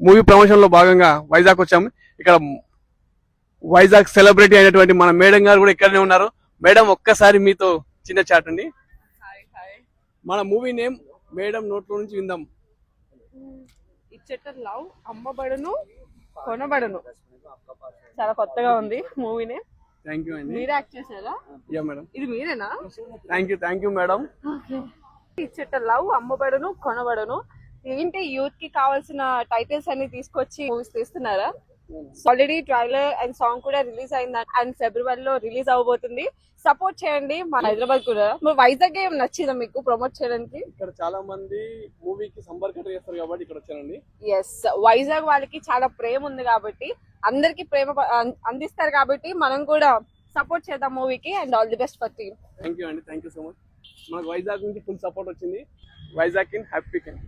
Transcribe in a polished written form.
Movie promotion లో భాగంగా వైజాగ్ వచ్చాము. ఇక్కడ వైజాగ్ సెలబ్రిటీ అయినటువంటి మన మేడం గారు కూడా ఇక్కడనే ఉన్నారు. మేడం ఒక్కసారి మీతో చిన్న చాట్ అండి. మన మూవీ నేమ్ మేడం నోట్లో నుంచి విందాం. ఇచ్చట లవ్ అమ్మబడును కొనబడును. చాలా కొత్తగా ఉంది మూవీ నేమ్. థ్యాంక్ యూ అండి. మీరే యాక్ట్ చేశారా? Yeah madam. ఇది మీరేనా? Thank you madam. ఇచ్చట లవ్ అమ్మబడును కొనబడును. ఏంటి యూత్ కి కావాల్సిన టైటిల్స్ అన్ని తీసుకొచ్చి మూవీస్ తీస్తున్నారా? ఆల్రెడీ ట్రైలర్ అండ్ సాంగ్ కూడా రిలీజ్ అయింది అండ్ ఫిబ్రవరిలో రిలీజ్ అవబోతుంది. సపోర్ట్ చేయండి. మన హైదరాబాద్ కూడా వైజాగ్ ఏం నచ్చిందా మీకు ప్రమోట్ చేయడానికి? ఇక్కడ చాలా మంది మూవీకి సంపర్కం చేస్తారు కాబట్టి ఇక్కడ వచ్చానండి. ఎస్, వైజాగ్ వాళ్ళకి చాలా ప్రేమ ఉంది కాబట్టి అందరికి ప్రేమ అందిస్తారు కాబట్టి మనం కూడా సపోర్ట్ చేద్దాం మూవీకి. And all the best for team. Thank you అండి. Thank you so much. మనకు వైజాగ్ నుంచి ఫుల్ సపోర్ట్ వచ్చింది. Vizag in happy can.